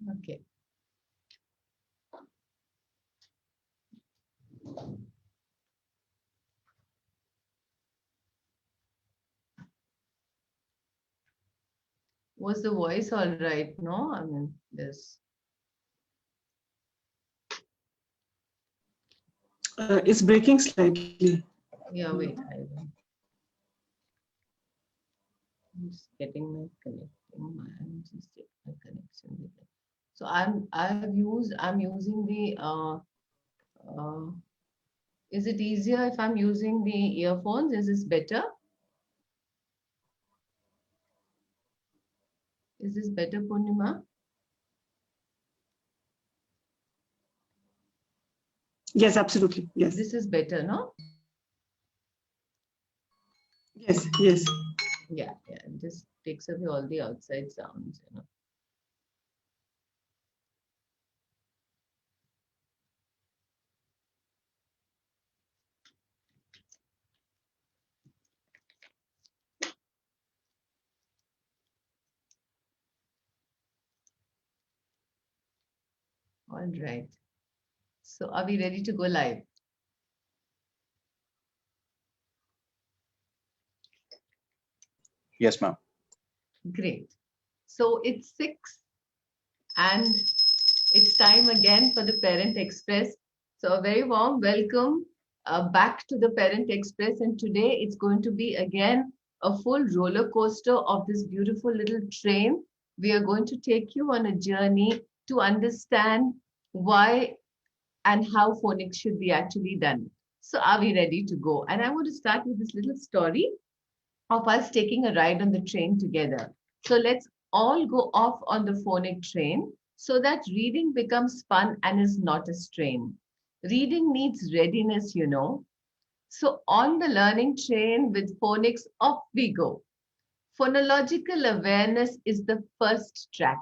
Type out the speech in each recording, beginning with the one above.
Okay. Was the voice all right? No, I mean, this. It's breaking slightly. Yeah, wait. I'm just getting my connecting. I'm just getting my connection with it. So I'm using the uh, is it easier if I'm using the earphones? Is this better? Is this better, Purnima? Yes, absolutely. Yes. This is better, no? Yes, yes. Yeah, yeah. It just takes away all the outside sounds, All right. So are we ready to go live? Yes, ma'am. Great. So it's 6 and it's time again for the Parent Express. So a very warm welcome back to the Parent Express. And today it's going to be again a full roller coaster of this beautiful little train. We are going to take you on a journey to understand why and how phonics should be actually done. So are we ready to go? And I want to start with this little story of us taking a ride on the train together. So let's all go off on the phonic train so that reading becomes fun and is not a strain. Reading needs readiness, you know. So on the learning train with phonics, off we go. Phonological awareness is the first track.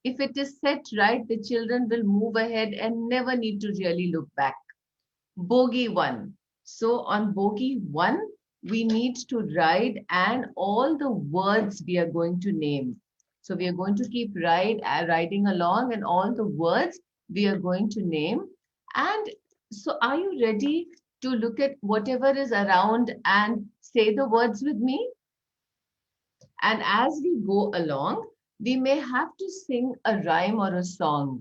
If it is set right, the children will move ahead and never need to really look back. Bogey 1. So on bogey 1, we need to write and all the words we are going to name. So we are going to keep writing along and all the words we are going to name. And so are you ready to look at whatever is around and say the words with me? And as we go along, we may have to sing a rhyme or a song.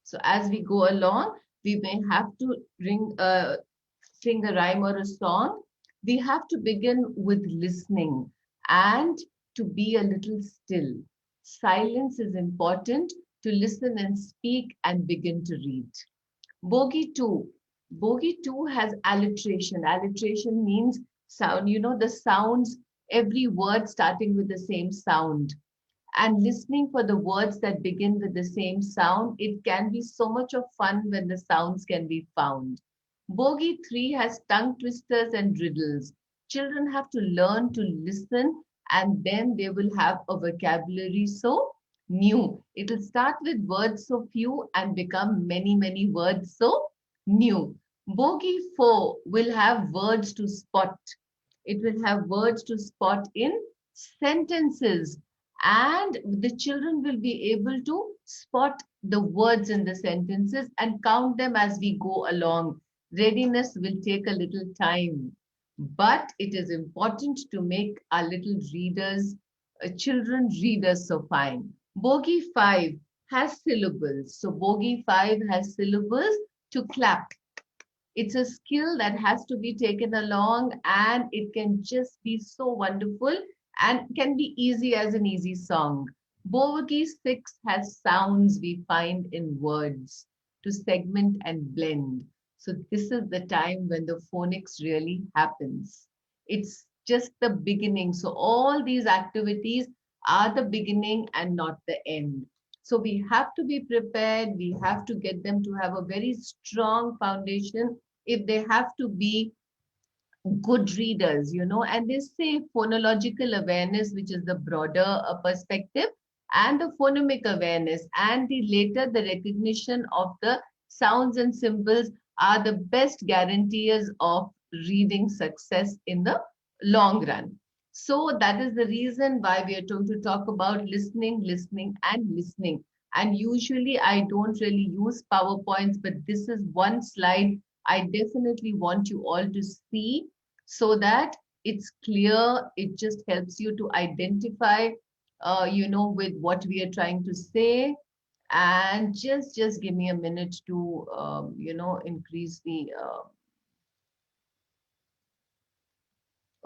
So as we go along, we may have to sing a rhyme or a song. We have to begin with listening and to be a little still. Silence is important to listen and speak and begin to read. Bogey 2. Bogey 2 has alliteration. Alliteration means sound, you know, the sounds, every word starting with the same sound and listening for the words that begin with the same sound. It can be so much of fun when the sounds can be found. Bogey 3 has tongue twisters and riddles. Children have to learn to listen and then they will have a vocabulary so new. It will start with words so few and become many, many words so new. Bogey 4 will have words to spot. It will have words to spot in sentences and the children will be able to spot the words in the sentences and count them as we go along. Readiness will take a little time, but it is important to make our little readers, children readers so fine. Bogey 5 has syllables. So Bogey 5 has syllables to clap. It's a skill that has to be taken along and it can just be so wonderful and can be easy as an easy song. Bogey 6 has sounds we find in words to segment and blend. So this is the time when the phonics really happens. It's just the beginning. So all these activities are the beginning and not the end. So we have to be prepared. We have to get them to have a very strong foundation if they have to be good readers, you know, and they say phonological awareness, which is the broader perspective, and the phonemic awareness, and the later the recognition of the sounds and symbols are the best guarantees of reading success in the long run. So that is the reason why we are going to talk about listening, listening, and listening. And usually I don't really use PowerPoints, but this is one slide I definitely want you all to see so that it's clear. It just helps you to identify, with what we are trying to say. And just give me a minute to, increase the,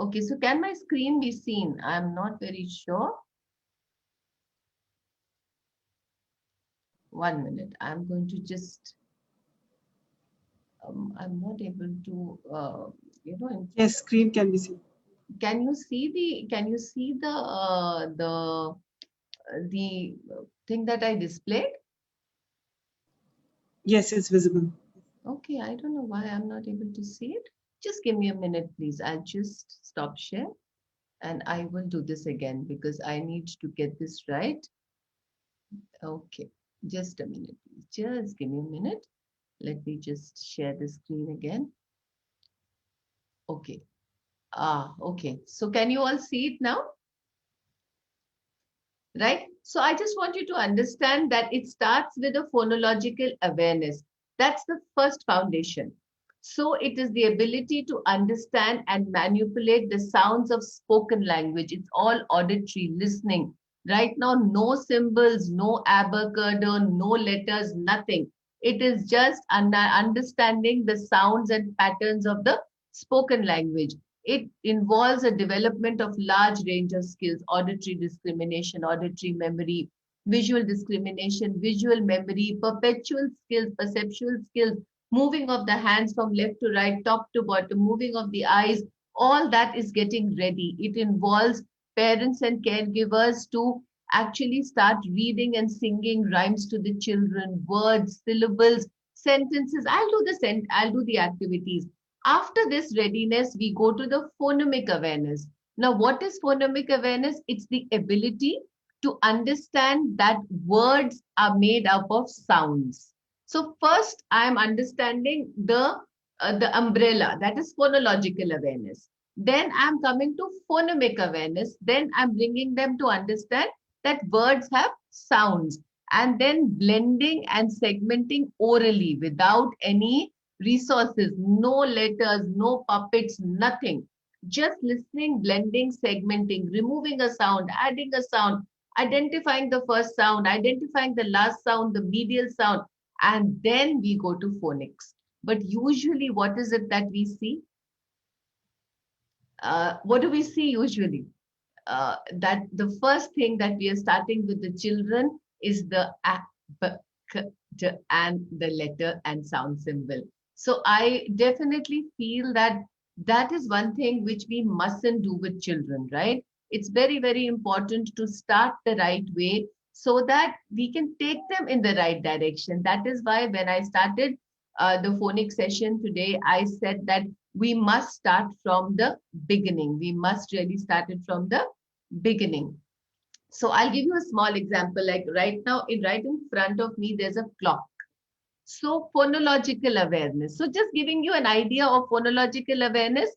okay, so can my screen be seen? I'm not very sure. 1 minute. I'm going to just, I'm not able to, Yes, screen can be seen. can you see the thing that I displayed? Yes, it's visible. Okay, I don't know why I'm not able to see it. Just give me a minute, please. I'll just stop share and I will do this again because I need to get this right. Okay, just a minute, please. Just give me a minute. Let me just share the screen again. Okay. Okay. So can you all see it now? Right? So I just want you to understand that it starts with a phonological awareness. That's the first foundation. So it is the ability to understand and manipulate the sounds of spoken language. It's all auditory listening. Right now, no symbols, no abacadabra, no letters, nothing. It is just understanding the sounds and patterns of the spoken language. It involves a development of large range of skills: auditory discrimination, auditory memory, visual discrimination, visual memory, perpetual skills, perceptual skills, moving of the hands from left to right, top to bottom, moving of the eyes. All that is getting ready. It involves parents and caregivers to actually start reading and singing rhymes to the children, words, syllables, sentences. I'll do the activities. After this readiness, we go to the phonemic awareness. Now, what is phonemic awareness? It's the ability to understand that words are made up of sounds. So first, I am understanding the umbrella, that is phonological awareness. Then I'm coming to phonemic awareness. Then I'm bringing them to understand that words have sounds, and then blending and segmenting orally without any resources, no letters, no puppets, nothing. Just listening, blending, segmenting, removing a sound, adding a sound, identifying the first sound, identifying the last sound, the medial sound, and then we go to phonics. But usually, what is it that we see? What do we see usually? That the first thing that we are starting with the children is the a, b, k, d, and the letter and sound symbol. So I definitely feel that that is one thing which we mustn't do with children, right? It's very, very important to start the right way so that we can take them in the right direction. That is why when I started the phonics session today, I said that we must start from the beginning. We must really start it from the beginning. So I'll give you a small example. Like right now, right in front of me, there's a clock. So phonological awareness. So just giving you an idea of phonological awareness,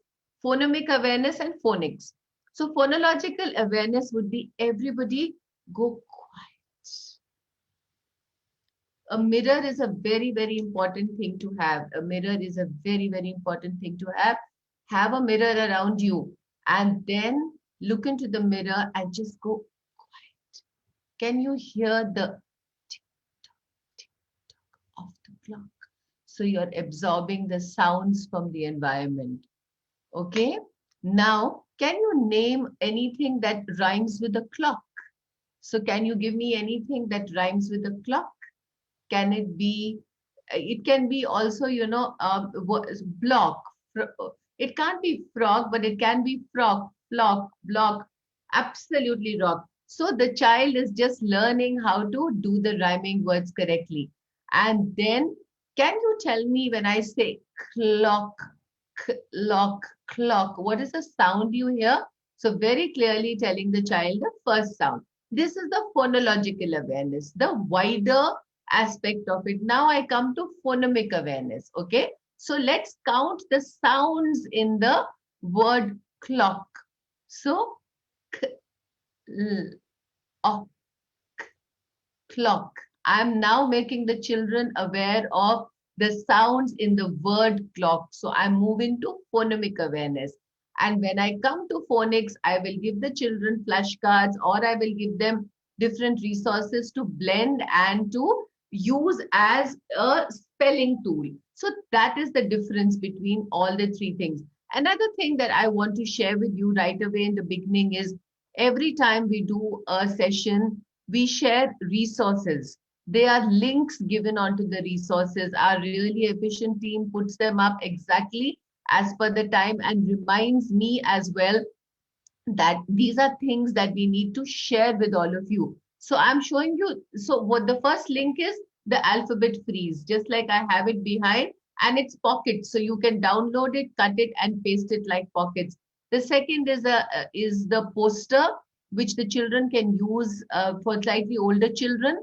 phonemic awareness, and phonics. So phonological awareness would be everybody go quiet. A mirror is a very, very important thing to have. A mirror is a very, very important thing to have. Have a mirror around you and then look into the mirror and just go quiet. Can you hear the tick tock, tick tock of the clock? So you're absorbing the sounds from the environment. Okay. Now, can you name anything that rhymes with a clock? So can you give me anything that rhymes with a clock? Can it be, it can be also, block. It can't be frog, but it can be frog, flock, block, absolutely rock. So the child is just learning how to do the rhyming words correctly. And then, can you tell me when I say clock, clock, clock, what is the sound you hear? So very clearly telling the child the first sound. This is the phonological awareness, the wider aspect of it. Now I come to phonemic awareness. Okay. So let's count the sounds in the word clock. So, k, l, o, clock. I'm now making the children aware of the sounds in the word clock. So I'm moving to phonemic awareness. And when I come to phonics, I will give the children flashcards, or I will give them different resources to blend and to use as a spelling tool. So that is the difference between all the three things. Another thing that I want to share with you right away in the beginning is every time we do a session, we share resources. They are links given onto the resources. Our really efficient team puts them up exactly as per the time and reminds me as well that these are things that we need to share with all of you. So I'm showing you. So what the first link is, the alphabet freeze, just like I have it behind, and it's pockets. So you can download it, cut it, and paste it like pockets. The second is the poster, which the children can use for slightly older children.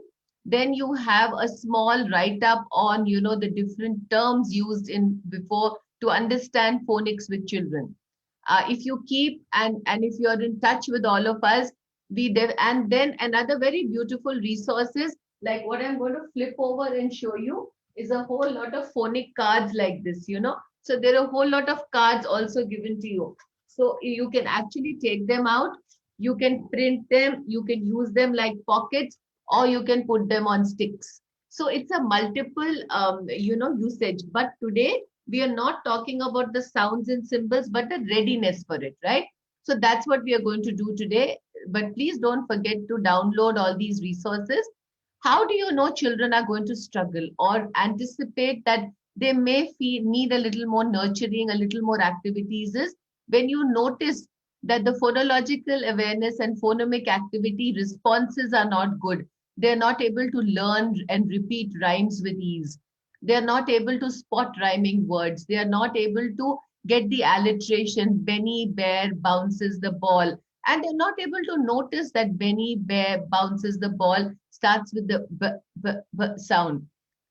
Then you have a small write up on, the different terms used in before to understand phonics with children. If you keep and if you're in touch with all of us, and then another very beautiful resources, like what I'm going to flip over and show you, is a whole lot of phonic cards like this. So there are a whole lot of cards also given to you, so you can actually take them out, you can print them, you can use them like pockets, or you can put them on sticks. So it's a multiple usage. But today we are not talking about the sounds and symbols, but the readiness for it, right? So that's what we are going to do today. But please don't forget to download all these resources. How do you know children are going to struggle or anticipate that they may need a little more nurturing, a little more activities? Is when you notice that the phonological awareness and phonemic activity responses are not good. They're not able to learn and repeat rhymes with ease. They're not able to spot rhyming words. They are not able to get the alliteration. Benny Bear bounces the ball. And they're not able to notice that Benny Bear bounces the ball starts with the b sound.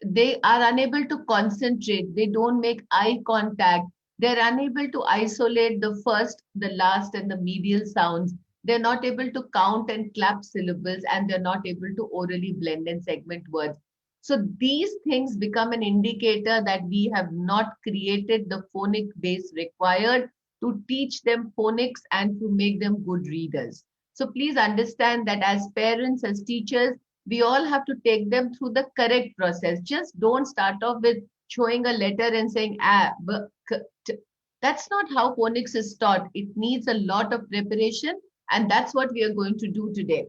They are unable to concentrate. They don't make eye contact. They're unable to isolate the first, the last, and the medial sounds. They're not able to count and clap syllables, and they're not able to orally blend and segment words. So these things become an indicator that we have not created the phonic base required to teach them phonics and to make them good readers. So please understand that as parents, as teachers, we all have to take them through the correct process. Just don't start off with showing a letter and saying a, b, k, t. That's not how phonics is taught. It needs a lot of preparation, and that's what we are going to do today.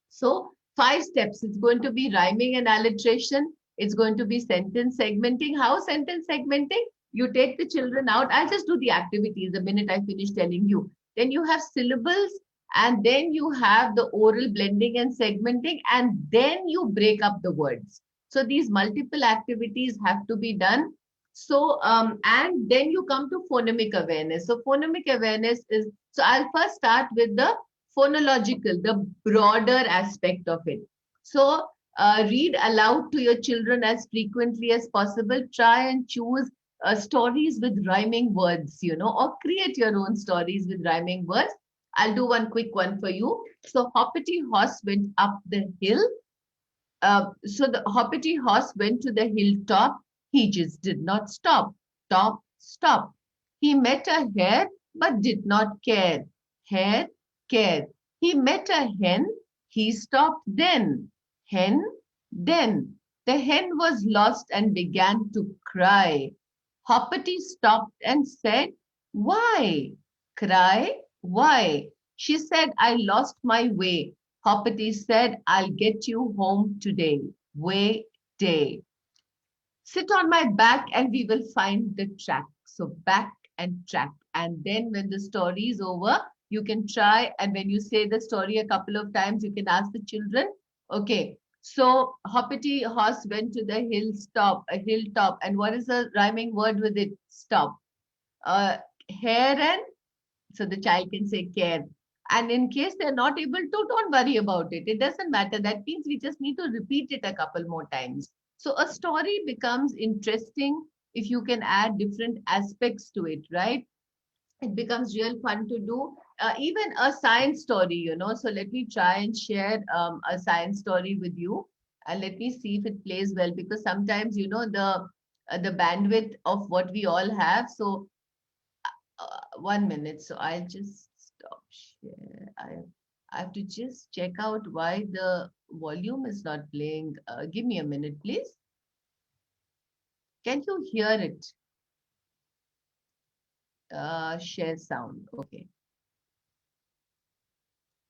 So 5 steps. It's going to be rhyming and alliteration. It's going to be sentence segmenting. How sentence segmenting? You take the children out. I'll just do the activities the minute I finish telling you. Then you have syllables, and then you have the oral blending and segmenting, and then you break up the words. So these multiple activities have to be done. So, and then you come to phonemic awareness. So phonemic awareness is, so I'll first start with the phonological, the broader aspect of it. So read aloud to your children as frequently as possible. Try and choose stories with rhyming words, or create your own stories with rhyming words. I'll do one quick one for you. So Hoppity Horse went up the hill. So the Hoppity Horse went to the hilltop. He just did not stop. Stop, stop. He met a hare, but did not care. Hare, care. He met a hen. He stopped then. Hen, then. The hen was lost and began to cry. Hoppity stopped and said, "Why? Cry? Why?" She said, "I lost my way." Hoppity said, "I'll get you home today. Way day. Sit on my back and we will find the track." So back and track. And then when the story is over, you can try. And when you say the story a couple of times, you can ask the children, okay, so Hoppity Horse went to the hilltop. And what is the rhyming word with it? Stop. Hare and, so the child can say care. And in case they're not able to, don't worry about it. It doesn't matter. That means we just need to repeat it a couple more times. So a story becomes interesting if you can add different aspects to it, right? It becomes real fun to do. Even a science story. So let me try and share a science story with you. let me see if it plays well, because sometimes, the bandwidth of what we all have. So 1 minute. So I'll just stop share. I have to just check out why the volume is not playing. Give me a minute, please. Can you hear it? Share sound. Okay.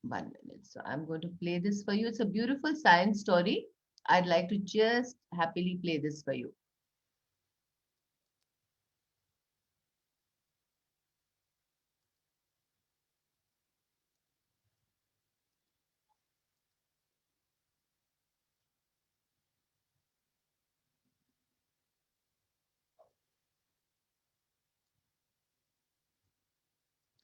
1 minute. So I'm going to play this for you. It's a beautiful science story. I'd like to just happily play this for you.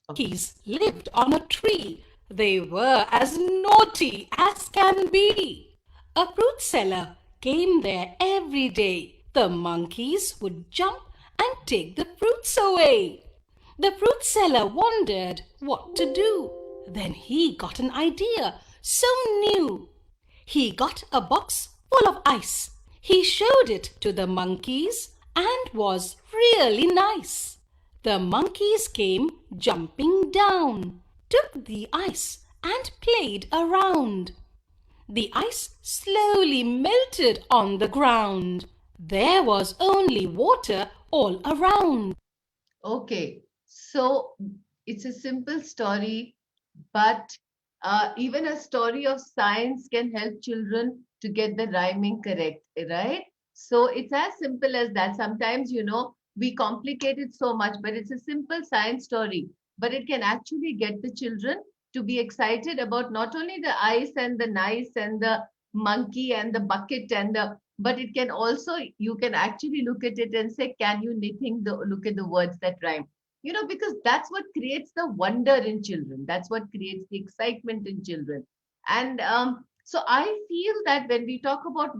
Monkeys lived on a tree. They were as naughty as can be. A fruit seller came there every day. The monkeys would jump and take the fruits away. The fruit seller wondered what to do. Then he got an idea so new. He got a box full of ice. He showed it to the monkeys and was really nice. The monkeys came jumping down, took the ice and played around. The ice slowly melted on the ground. There was only water all around. Okay, so it's a simple story, but even a story of science can help children to get the rhyming correct, right? So it's as simple as that. Sometimes, we complicate it so much, but it's a simple science story. But it can actually get the children to be excited about not only the ice and the nice and the monkey and the bucket and the, but it can also, you can actually look at it and say, can you look at the words that rhyme? Because that's what creates the wonder in children. That's what creates the excitement in children. And so I feel that when we talk about,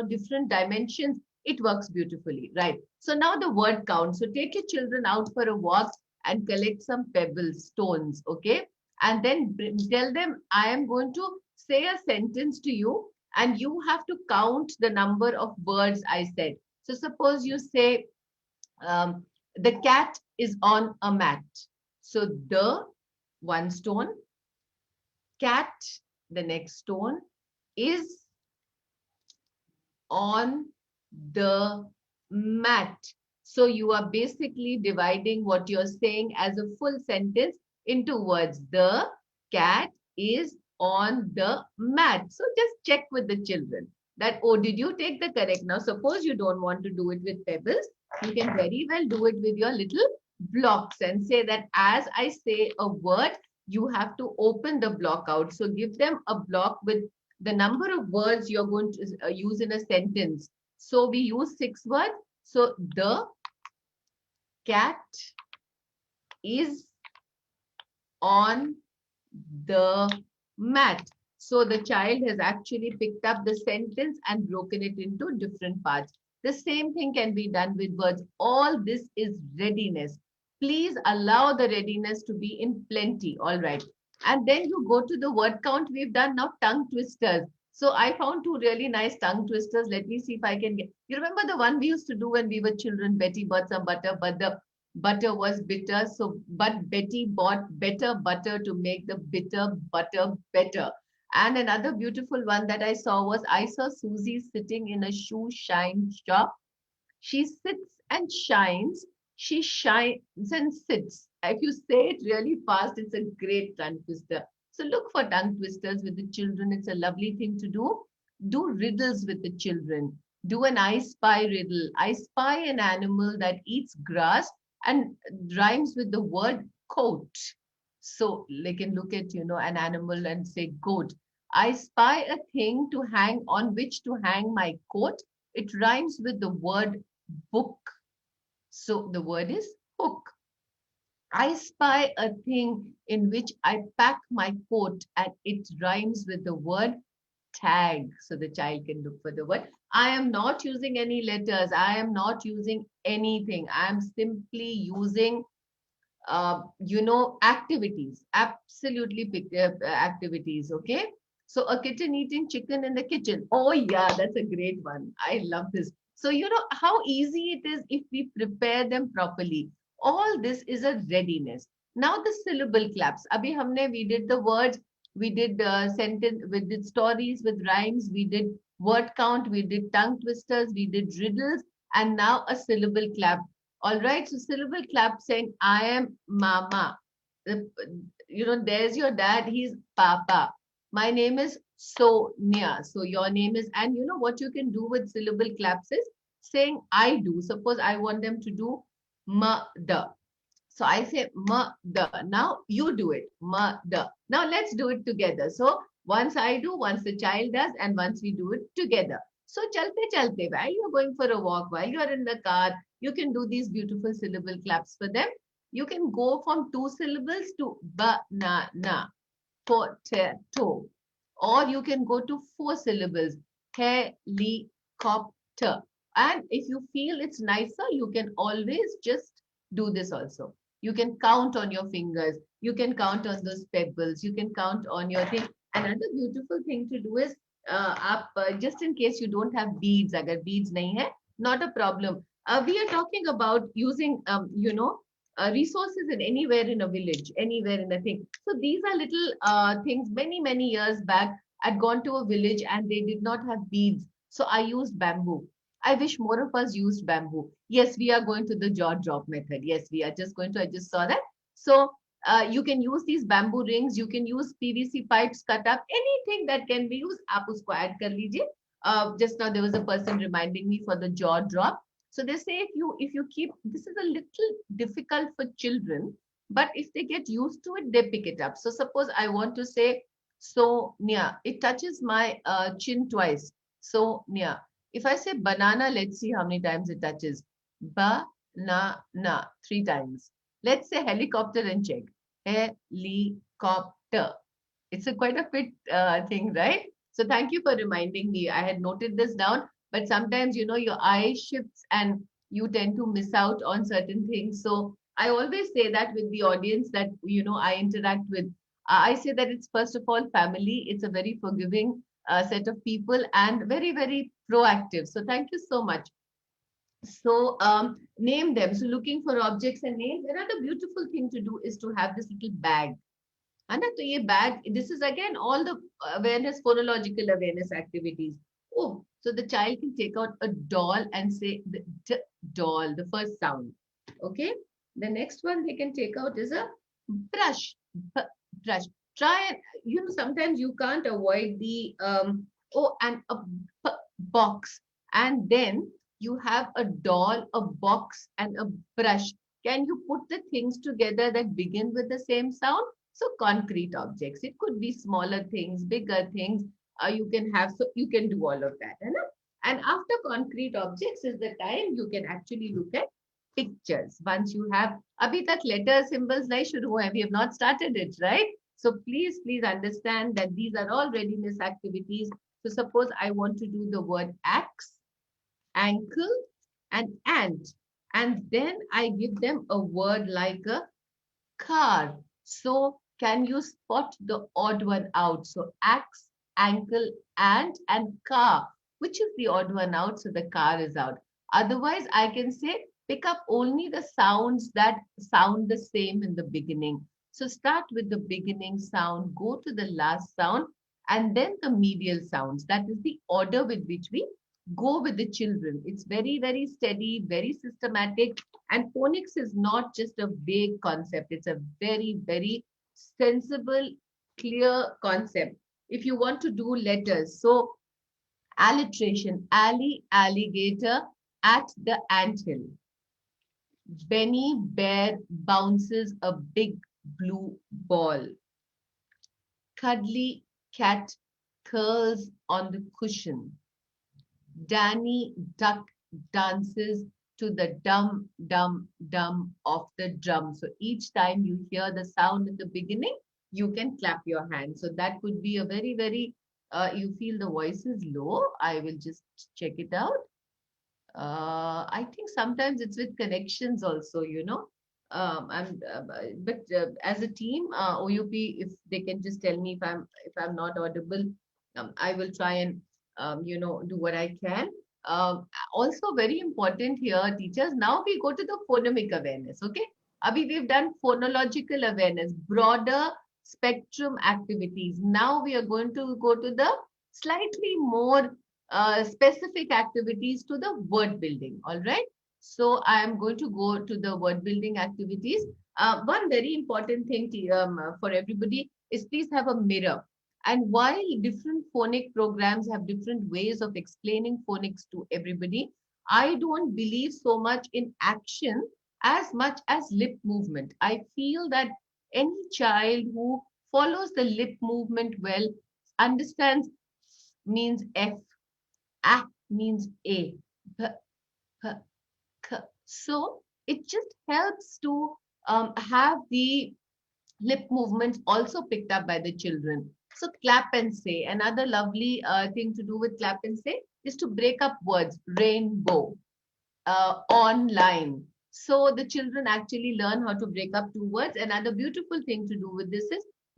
different dimensions, it works beautifully, right? So now the word count. So take your children out for a walk and collect some pebbles, stones, okay? And then tell them, I am going to say a sentence to you, and you have to count the number of words I said. So suppose you say, the cat is on a mat. So the one stone, cat, the next stone, is on the mat. So you are basically dividing what you're saying as a full sentence into words. The cat is on the mat. So just check with the children that, oh, did you take the correct? Now, suppose you don't want to do it with pebbles, you can very well do it with your little blocks and say that as I say a word, you have to open the block out. So give them a block with the number of words you're going to use in a sentence. So we use 6 words. So the cat is on the mat. So the child has actually picked up the sentence and broken it into different parts. The same thing can be done with words. All this is readiness. Please allow the readiness to be in plenty. All right. And then you go to the word count. We've done now tongue twisters. So I found 2 really nice tongue twisters. Let me see if I can get. You remember the one we used to do when we were children? Betty bought some butter, but the butter was bitter. So, but Betty bought better butter to make the bitter butter better. And another beautiful one that I saw Susie sitting in a shoe shine shop. She sits and shines. She shines and sits. If you say it really fast, it's a great tongue twister. So look for tongue twisters with the children. It's a lovely thing to do. Do riddles with the children. Do an I spy riddle. I spy an animal that eats grass and rhymes with the word coat. So they can look at, an animal and say goat. I spy a thing to hang on which to hang my coat. It rhymes with the word book. So the word is hook. I spy a thing in which I pack my coat, and it rhymes with the word tag. So the child can look for the word. I am not using any letters. I am not using anything. I am simply using, activities, absolutely activities. Okay. So a kitten eating chicken in the kitchen. Oh yeah, that's a great one. I love this. So you know how easy it is if we prepare them properly. All this is a readiness. Now the syllable claps. Abhi humne, we did the words, we did sentence, we did stories with rhymes, we did word count, we did tongue twisters, we did riddles, and now a syllable clap. All right, so syllable clap saying, I am mama. The- there's your dad, he's papa. My name is Sonia. So your name is, and you know what you can do with syllable claps is saying I do. Suppose I want them to do mother. So I say mother. Now you do it. Mother. Now let's do it together. So once I do, once the child does, and once we do it together. So chalte chalte, while you're going for a walk, while you're in the car, you can do these beautiful syllable claps for them. You can go from 2 syllables to banana, potato, or you can go to 4 syllables, helicopter. And if you feel it's nicer, you can always just do this also. You can count on your fingers. You can count on those pebbles. You can count on your thing. Another beautiful thing to do is, just in case you don't have beads, agar beads nahi hai, not a problem. We are talking about using, resources in anywhere in a village, anywhere in a thing. So these are little things. Many years back, I'd gone to a village and they did not have beads. So I used bamboo. I wish more of us used bamboo. Yes, we are going to the jaw drop method. Yes, we are just going to, I just saw that. So you can use these bamboo rings. You can use PVC pipes cut up, anything that can be used. आप उसको add कर लीजिए. Just now there was a person reminding me for the jaw drop. So they say if you keep, this is a little difficult for children, but if they get used to it, they pick it up. So suppose I want to say so near, it touches my chin twice. So near. If I say banana, let's see how many times it touches. Banana, 3 times. Let's say helicopter and check. Helicopter. It's a quite a fit thing, right? So thank you for reminding me. I had noted this down, but sometimes your eye shifts and you tend to miss out on certain things. So I always say that with the audience that I interact with. I say that it's first of all family. It's a very forgiving set of people and very proactive. So thank you so much. So name them. So looking for objects and names. Another beautiful thing to do is to have this little bag. And तो ये bag, this is again all the awareness, phonological awareness activities. Oh, so the child can take out a doll and say the doll, the first sound. Okay. The next one they can take out is a brush. Brush. Try and sometimes you can't avoid the and a box, and then you have a doll, a box, and a brush. Can you put the things together that begin with the same sound? So concrete objects, it could be smaller things, bigger things. You can have, so you can do all of that. Hai na? And after concrete objects is the time you can actually look at pictures. Once you have, abhi tak letter symbols nahi shuru hue, we have not started it, right? So please understand that these are all readiness activities. So suppose I want to do the word axe, ankle, and ant, and then I give them a word like a car. So can you spot the odd one out? So axe, ankle, ant, and car. Which is the odd one out? So the car is out. Otherwise, I can say pick up only the sounds that sound the same in the beginning. So start with the beginning sound, go to the last sound, and then the medial sounds. That is the order with which we go with the children. It's very steady, very systematic. And phonics is not just a vague concept. It's a very sensible, clear concept. If you want to do letters, so alliteration, alley, alligator, at the anthill. Benny Bear bounces a big blue ball. Cuddly cat curls on the cushion. Danny Duck dances to the dum dum dum of the drum. So each time you hear the sound in the beginning, you can clap your hands. So that could be a very, you feel the voice is low. I will just check it out. I think sometimes it's with connections also. But as a team, OUP, if they can just tell me if I'm not audible, I will try and do what I can. Also, very important here, teachers. Now we go to the phonemic awareness. Okay, Abhi, we've done phonological awareness, broader spectrum activities. Now we are going to go to the slightly more specific activities to the word building. All right. So I am going to go to the word building activities. One very important thing for everybody is please have a mirror. And while different phonic programs have different ways of explaining phonics to everybody, I don't believe so much in action as much as lip movement. I feel that any child who follows the lip movement well understands means F, A means A, P, P, so it just helps to have the lip movements also picked up by the children. So clap and say. Another lovely thing to do with clap and say is to break up words. Rainbow, online. So the children actually learn how to break up two words. Another beautiful thing to do with this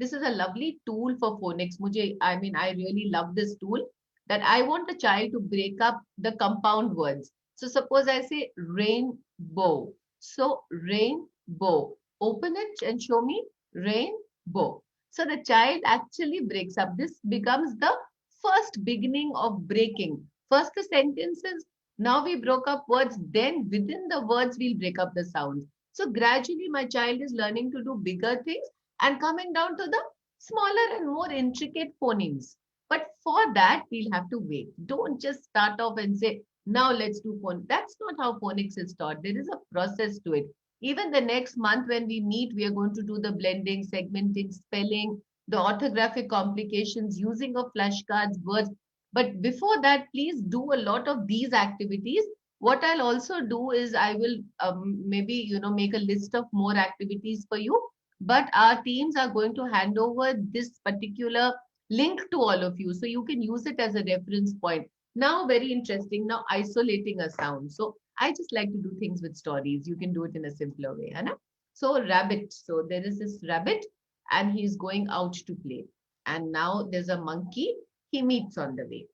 is a lovely tool for phonics. I really love this tool that I want the child to break up the compound words. So suppose I say rainbow. So rainbow. Open it and show me rainbow. So the child actually breaks up. This becomes the first beginning of breaking. First the sentences, now we broke up words, then within the words, we'll break up the sounds. So gradually, my child is learning to do bigger things and coming down to the smaller and more intricate phonemes. But for that, we'll have to wait. Don't just start off and say, now let's do phonics. That's not how phonics is taught. There is a process to it. Even the next month when we meet, we are going to do the blending, segmenting, spelling, the orthographic complications, using of flashcards, words. But before that, please do a lot of these activities. What I'll also do is I will maybe make a list of more activities for you. But our teams are going to hand over this particular link to all of you, so you can use it as a reference point. Now, very interesting. Now, isolating a sound. So I just like to do things with stories. You can do it in a simpler way, Anna. So rabbit. So there is this rabbit, and he's going out to play. And now there's a monkey he meets on the way.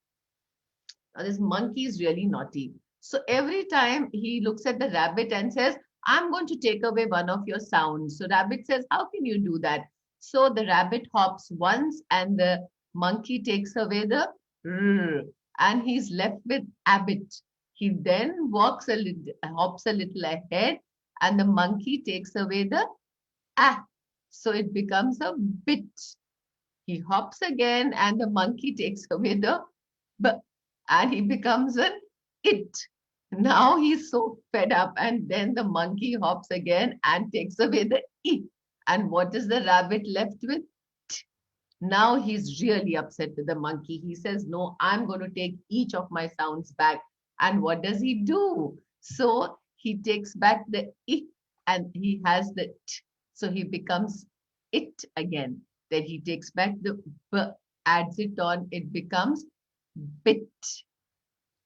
Now, this monkey is really naughty. So every time he looks at the rabbit and says, I'm going to take away one of your sounds. So rabbit says, how can you do that? So the rabbit hops once and the monkey takes away the r, and he's left with abbot. He then hops a little ahead, and the monkey takes away the ah. So it becomes a bit. He hops again, and the monkey takes away the b, and he becomes an it. Now he's so fed up, and then the monkey hops again and takes away the I. And what is the rabbit left with? T. Now he's really upset with the monkey. He says, no, I'm going to take each of my sounds back. And what does he do? So he takes back the I and he has the T. So he becomes it again. Then he takes back the B, adds it on, it becomes bit,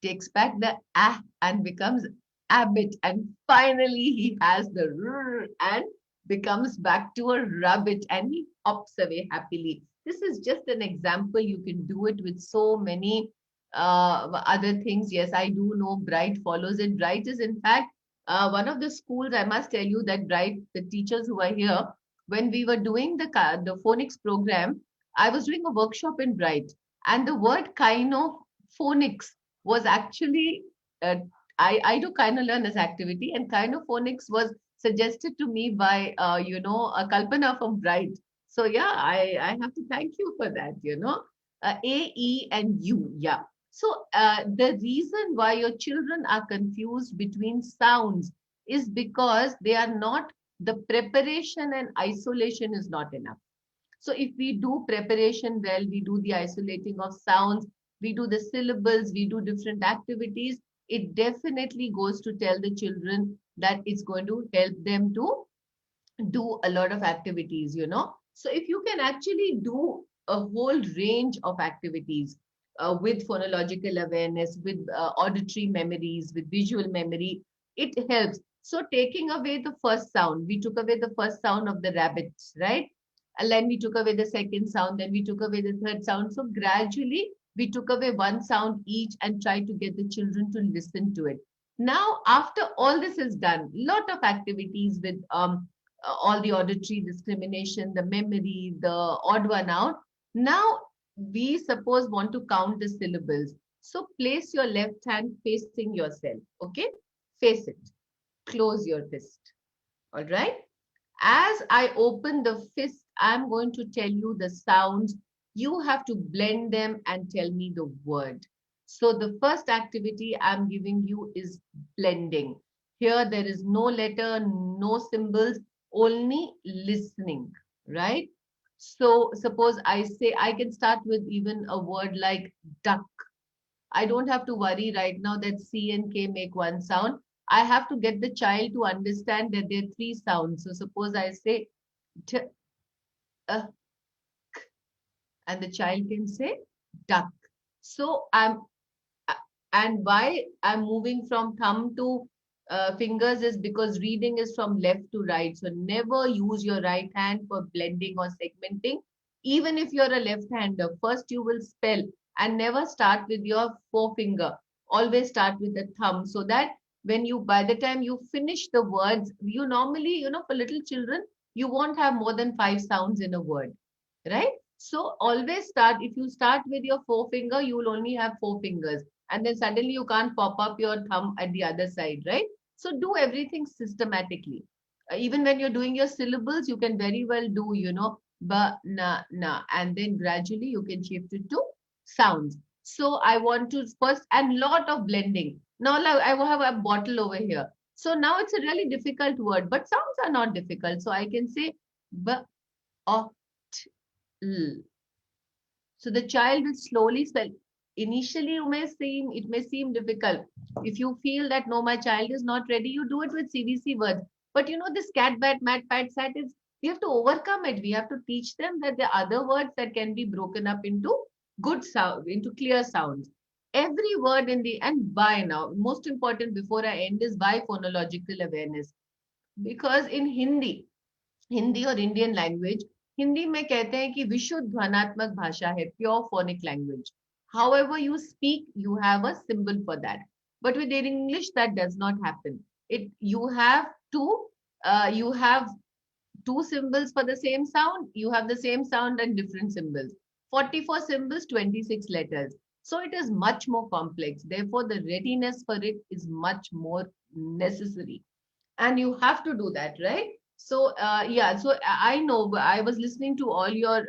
takes back the ah and becomes abbot, and finally he has the r and becomes back to a rabbit, and he hops away happily. This is just an example. You can do it with so many other things. Yes, I do know Bright follows it. Bright is in fact one of the schools. I must tell you that Bright, the teachers who are here, when we were doing the phonics program, I was doing a workshop in Bright, and the word phonics was actually I do learners activity, and phonics was suggested to me by a Kalpana from Bright. So yeah, I have to thank you for that. A, E, and U. Yeah. So the reason why your children are confused between sounds is because they are not, the preparation and isolation is not enough. So if we do preparation well, we do the isolating of sounds, we do the syllables, we do different activities, it definitely goes to tell the children that it's going to help them to do a lot of activities. So if you can actually do a whole range of activities with phonological awareness, with auditory memories, with visual memory, it helps. So taking away the first sound, we took away the first sound of the rabbits, right? And then we took away the second sound, then we took away the third sound. So gradually we took away one sound each and tried to get the children to listen to it. Now, after all this is done, lot of activities with all the auditory discrimination, the memory, the odd one out. Now we suppose want to count the syllables. So place your left hand facing yourself, okay? Face it. Close your fist. All right. As I open the fist, I'm going to tell you the sounds. You have to blend them and tell me the word. So the first activity I'm giving you is blending. Here there is no letter, no symbols, only listening, right? So suppose I say, I can start with even a word like duck. I don't have to worry right now that C and K make one sound. I have to get the child to understand that there are three sounds. So suppose I say t, uh, and the child can say duck. So uh, and why I'm moving from thumb to fingers is because reading is from left to right. So never use your right hand for blending or segmenting. Even if you're a left-hander, first you will spell and never start with your forefinger. Always start with the thumb so that when you, by the time you finish the words, you normally, for little children, you won't have more than 5 sounds in a word, right? So always start, if you start with your forefinger, you will only have 4 fingers. And then suddenly you can't pop up your thumb at the other side, right? So do everything systematically. Even when you're doing your syllables, you can very well do, ba, na, and then gradually you can shift it to sounds. So I want to first, and lot of blending. Now I will have a bottle over here. So now it's a really difficult word, but sounds are not difficult. So I can say ba, o, t, l. So the child will slowly spell. Initially, it may seem difficult. If you feel that no, my child is not ready, you do it with CVC words. But this cat, bat, mat, pat, sat is, we have to overcome it. We have to teach them that there are other words that can be broken up into good sound, into clear sounds. Every word in the, and by now, most important before I end is by phonological awareness. Because in Hindi और Indian language Hindi में कहते हैं कि विशुद्ध ध्वनात्मक भाषा है pure phonic language however you speak you have a symbol for that but with English that does not happen it you have two symbols for the same sound you have the same sound and different symbols 44 symbols 26 letters so it is much more complex therefore the readiness for it is much more necessary and you have to do that right so yeah so I know I was listening to all your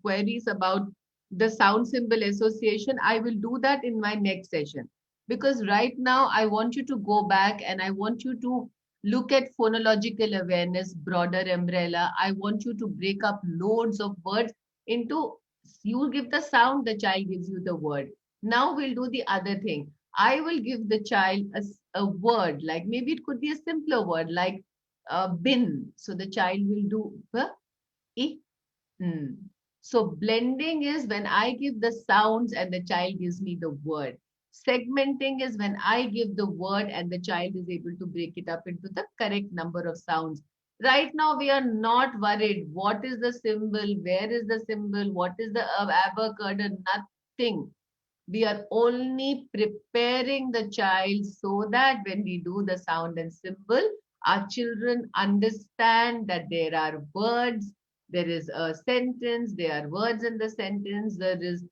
queries about the sound symbol association I will do that in my next session because right now I want you to go back and I want you to look at phonological awareness broader umbrella I want you to break up loads of words into you give the sound the child gives you the word now we'll do the other thing I will give the child a word, like maybe it could be a simpler word, like bin. So the child will do b, I, n. So blending is when I give the sounds and the child gives me the word. Segmenting is when I give the word and the child is able to break it up into the correct number of sounds. Right now, we are not worried. What is the symbol? Where is the symbol? What is the abacad? Nothing we are only preparing the child so that when we do the sound and symbol, our children understand that there are words, there is a sentence, there are words in the sentence, there is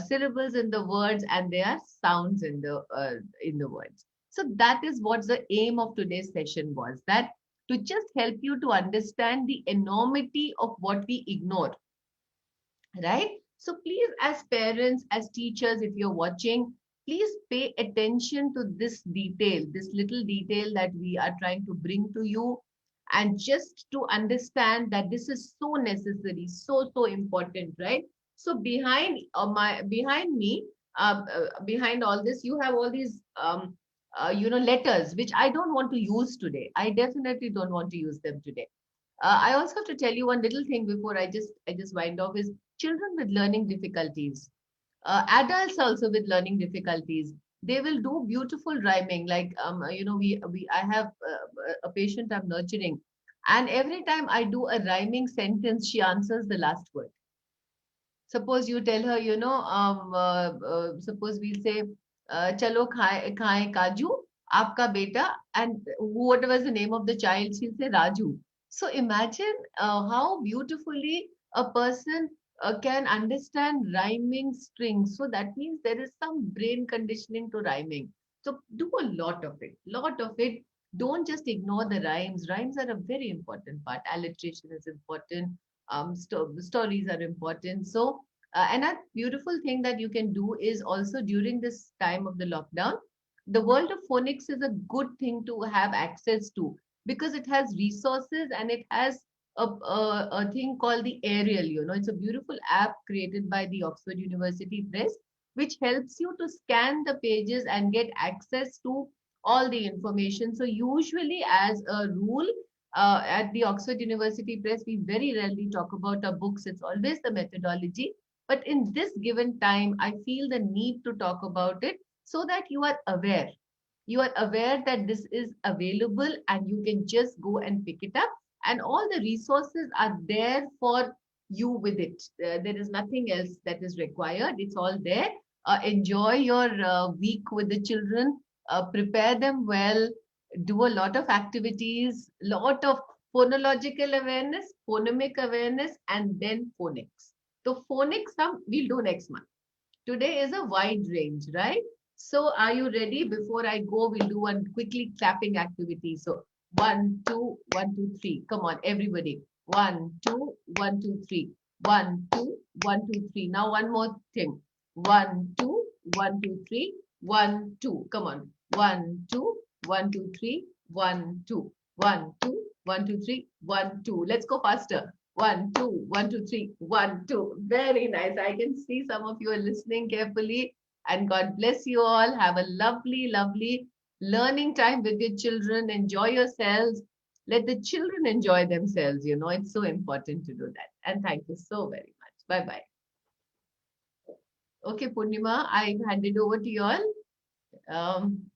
syllables in the words, and there are sounds in the words. So that is what the aim of today's session was. That to just help you to understand the enormity of what we ignore right? So please, as parents, as teachers, if you're watching, please pay attention to this detail, this little detail that we are trying to bring to you. And just to understand that this is so necessary, so important, right? So behind me, behind all this, you have all these letters, which I don't want to use today. I definitely don't want to use them today. I also have to tell you one little thing before I just wind off is children with learning difficulties, adults also with learning difficulties. They will do beautiful rhyming. Like, I have a patient I'm nurturing, and every time I do a rhyming sentence, she answers the last word. Suppose you tell her, suppose we say, chalo khaye kaju, aapka beta, and whatever is the name of the child, she'll say Raju. So imagine how beautifully a person can understand rhyming strings. So that means there is some brain conditioning to rhyming. So do a lot of it, lot of it. Don't just ignore the rhymes. Rhymes are a very important part. Alliteration is important. Stories are important. So another beautiful thing that you can do is also during this time of the lockdown, the world of phonics is a good thing to have access to because it has resources and it has a thing called the Aerial. It's a beautiful app created by the Oxford University Press, which helps you to scan the pages and get access to all the information. So usually, as a rule, at the Oxford University Press, we very rarely talk about our books. It's always the methodology. But in this given time, I feel the need to talk about it so that you are aware. You are aware that this is available and you can just go and pick it up. And all the resources are there for you with it. There is nothing else that is required. It's all there. Enjoy your week with the children. Prepare them well. Do a lot of activities, lot of phonological awareness, phonemic awareness, and then phonics. So phonics, we'll do next month. Today is a wide range, right? So are you ready? Before I go, we'll do one quickly clapping activity. So 1, 2, 1, 2, 3. Come on, everybody. 1, 2, 1, 2, 3. 1, 2, 1, 2, 3. Now one more thing. 1, 2, 1, 2, 3. 1, 2. Come on. 1, 2, 1, 2, 3. 1, 2. 1, 2, 1, 2, 3. 1, 2. Let's go faster. 1, 2, 1, 2, 3, 1, 2. Very nice. I can see some of you are listening carefully. And God bless you all. Have a lovely, lovely learning time with your children. Enjoy yourselves. Let the children enjoy themselves. It's so important to do that. And thank you so very much. Bye bye. Okay, Purnima, I hand it over to you all. Um,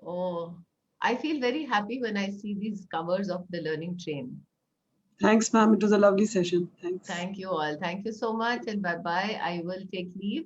oh, I feel very happy when I see these covers of the learning train. Thanks, ma'am. It was a lovely session. Thanks. Thank you all. Thank you so much and bye bye. I will take leave.